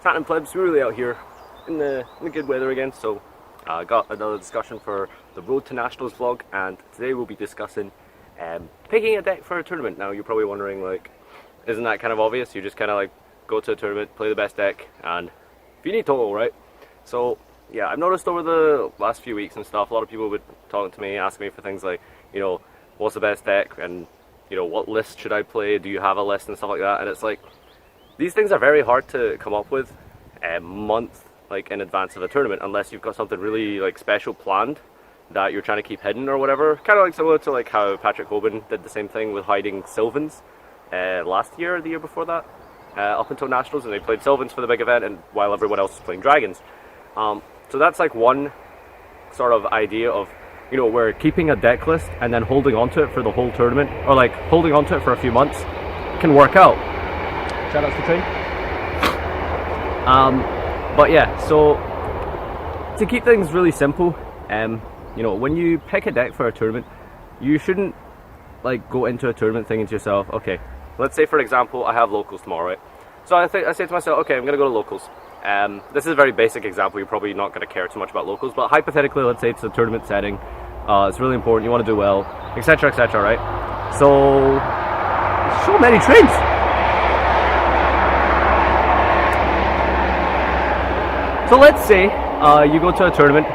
Saturn plebs, we're really out here in the good weather again, so I got another discussion for the Road to Nationals vlog, and today we'll be discussing picking a deck for a tournament. Now you're probably wondering, like, isn't that kind of obvious? You just kind of like go to a tournament, play the best deck, and finito, right? So yeah, I've noticed over the last few weeks and stuff, a lot of people would talking to me, asking me for things like, you know, what's the best deck, and you know, what list should I play? Do you have a list and stuff like that? And it's like, these things are very hard to come up with a month like in advance of a tournament, unless you've got something really like special planned that you're trying to keep hidden or whatever. Kind of like similar to like how Patrick Hoban did the same thing with hiding Sylvans last year or the year before that, up until Nationals, and they played Sylvans for the big event, and while everyone else was playing Dragons. So that's like one sort of idea of, you know, where keeping a deck list and then holding onto it for the whole tournament, or like holding onto it for a few months, can work out. Shout outs to Train. But yeah, so to keep things really simple, you know, when you pick a deck for a tournament, you shouldn't like go into a tournament thinking to yourself, okay, let's say for example I have locals tomorrow, right? So I say to myself, okay, I'm gonna go to locals. This is a very basic example, you're probably not gonna care too much about locals, but hypothetically, let's say it's a tournament setting, it's really important, you want to do well, etc, etc, right? So many trains. So let's say you go to a tournament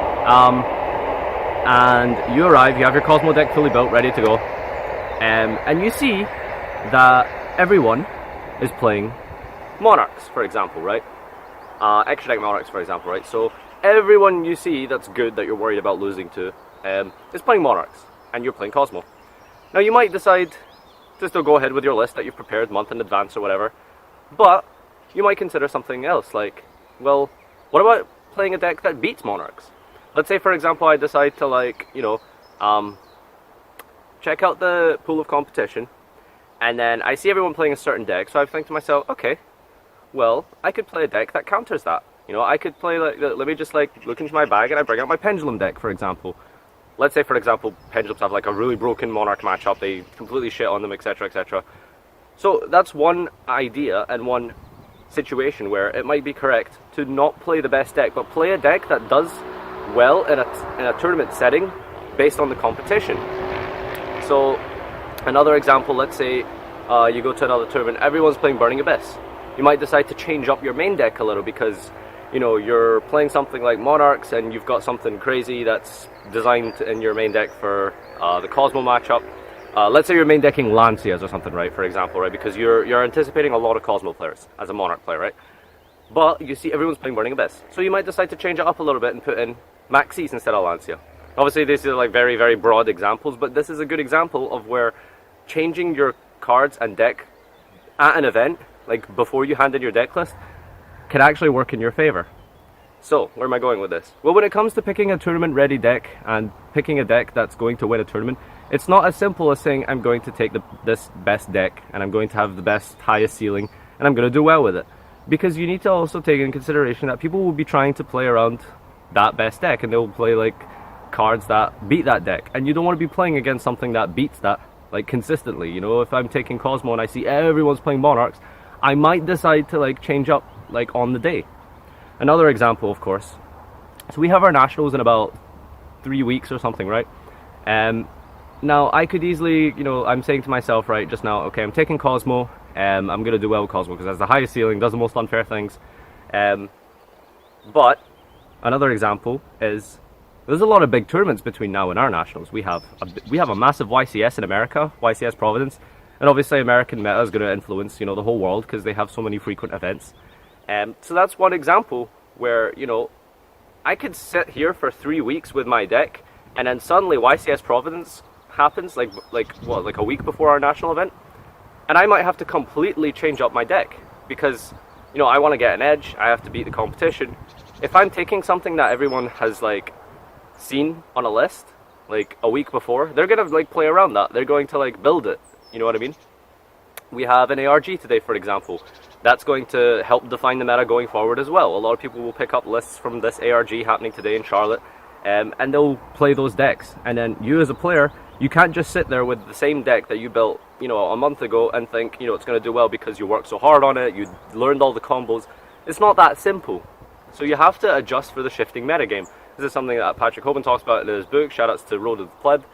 and you arrive, you have your Cosmo deck fully built, ready to go, and you see that everyone is playing Monarchs, for example, right? Extra deck Monarchs, for example, right? So everyone you see that's good, that you're worried about losing to, is playing Monarchs, and you're playing Cosmo. Now you might decide to still go ahead with your list that you've prepared month in advance or whatever, but you might consider something else, like, well, what about playing a deck that beats Monarchs? Let's say, for example, I decide to, like, you know, check out the pool of competition, and then I see everyone playing a certain deck, so I think to myself, okay, well, I could play a deck that counters that. You know, I could play, like, let me just, like, look into my bag and I bring out my Pendulum deck, for example. Let's say, for example, Pendulums have, like, a really broken Monarch matchup, they completely shit on them, etc, etc. So that's one idea and one situation where it might be correct to not play the best deck, but play a deck that does well in a tournament setting based on the competition. So another example, let's say you go to another tournament, everyone's playing Burning Abyss. You might decide to change up your main deck a little because, you know, you're playing something like Monarchs and you've got something crazy that's designed in your main deck for the Cosmo matchup. Let's say you're main decking Lancias or something, right, for example, right, because you're anticipating a lot of Cosmo players as a Monarch player, right? But you see everyone's playing Burning Abyss, so you might decide to change it up a little bit and put in Maxis instead of Lancia. Obviously these are like very, very broad examples, but this is a good example of where changing your cards and deck at an event, like before you hand in your deck list, can actually work in your favor. So, where am I going with this? Well, when it comes to picking a tournament-ready deck and picking a deck that's going to win a tournament, it's not as simple as saying I'm going to take this best deck and I'm going to have the best, highest ceiling and I'm going to do well with it. Because you need to also take in consideration that people will be trying to play around that best deck and they'll play like cards that beat that deck. And you don't want to be playing against something that beats that, like, consistently. You know, if I'm taking Cosmo and I see everyone's playing Monarchs, I might decide to like change up like on the day. Another example, of course, so we have our Nationals in about 3 weeks or something, right? Now I could easily, you know, I'm saying to myself right just now, okay, I'm taking Cosmo, I'm going to do well with Cosmo because it has the highest ceiling, does the most unfair things. But another example is there's a lot of big tournaments between now and our Nationals. We have a massive YCS in America, YCS Providence, and obviously American meta is going to influence, you know, the whole world because they have so many frequent events. So that's one example where, you know, I could sit here for 3 weeks with my deck and then suddenly YCS Providence happens like a week before our national event, and I might have to completely change up my deck because, you know, I want to get an edge, I have to beat the competition. If I'm taking something that everyone has like seen on a list like a week before, they're going to like play around that, they're going to like build it, you know what I mean? We have an ARG today, for example. That's going to help define the meta going forward as well. A lot of people will pick up lists from this ARG happening today in Charlotte, and they'll play those decks. And then you as a player, you can't just sit there with the same deck that you built, you know, a month ago and think, you know, it's going to do well because you worked so hard on it, you learned all the combos. It's not that simple. So you have to adjust for the shifting metagame. This is something that Patrick Hoban talks about in his book. Shoutouts to Road of the Pleb.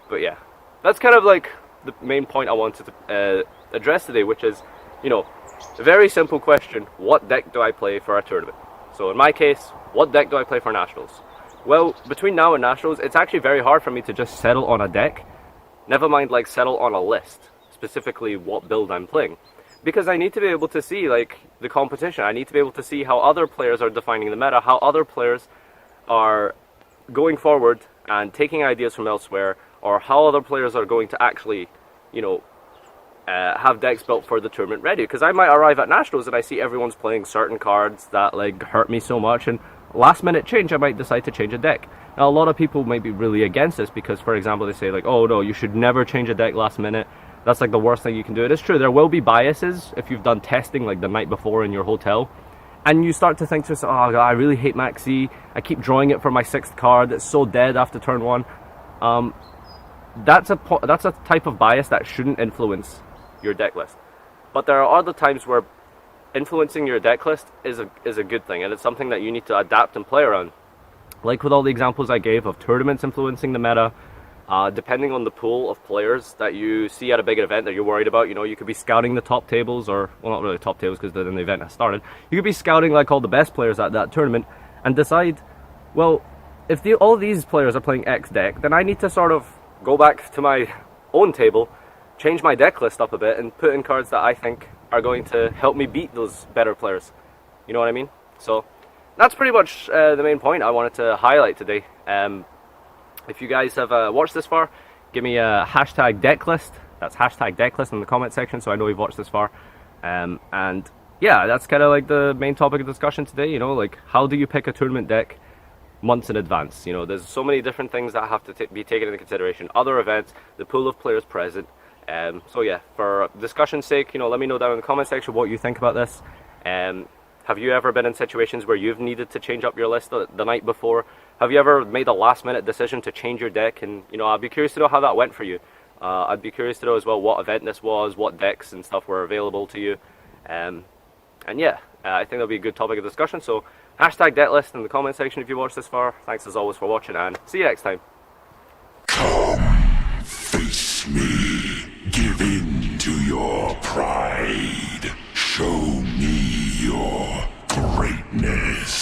But yeah, that's kind of like the main point I wanted to address today, which is, you know, a very simple question: what deck do I play for a tournament? So in my case, what deck do I play for Nationals? Well, between now and Nationals, it's actually very hard for me to just settle on a deck. Never mind like settle on a list, specifically what build I'm playing. Because I need to be able to see like the competition. I need to be able to see how other players are defining the meta, how other players are going forward and taking ideas from elsewhere, or how other players are going to actually, you know, have decks built for the tournament ready. Because I might arrive at Nationals and I see everyone's playing certain cards that like hurt me so much, and last minute change I might decide to change a deck. Now a lot of people might be really against this because, for example, they say like, oh no, you should never change a deck last minute. That's like the worst thing you can do. It is true, there will be biases if you've done testing like the night before in your hotel, and you start to think to yourself, oh God, I really hate Maxi, I keep drawing it for my 6th card, it's so dead after turn 1. That's a type of bias that shouldn't influence your deck list. But there are other times where influencing your deck list is a good thing, and it's something that you need to adapt and play around. Like with all the examples I gave of tournaments influencing the meta, depending on the pool of players that you see at a big event that you're worried about, you know, you could be scouting the top tables, or, well, not really top tables because then the event has started. You could be scouting like all the best players at that tournament and decide, well, if all these players are playing X deck, then I need to sort of go back to my own table, change my deck list up a bit, and put in cards that I think are going to help me beat those better players. You know what I mean? So that's pretty much the main point I wanted to highlight today. If you guys have watched this far, give me a hashtag decklist. That's hashtag decklist in the comment section, so I know you've watched this far. And yeah, that's kind of like the main topic of discussion today. You know, like, how do you pick a tournament deck months in advance? You know, there's so many different things that have to be taken into consideration. Other events, the pool of players present. So yeah, for discussion's sake, you know, let me know down in the comment section what you think about this. Have you ever been in situations where you've needed to change up your list the night before? Have you ever made a last minute decision to change your deck? And, you know, I'd be curious to know how that went for you. I'd be curious to know as well what event this was, what decks and stuff were available to you. And yeah, I think that'll be a good topic of discussion. So hashtag decklist in the comment section if you watched this far. Thanks as always for watching, and see you next time. Come, face me, give in to your pride, show me your greatness.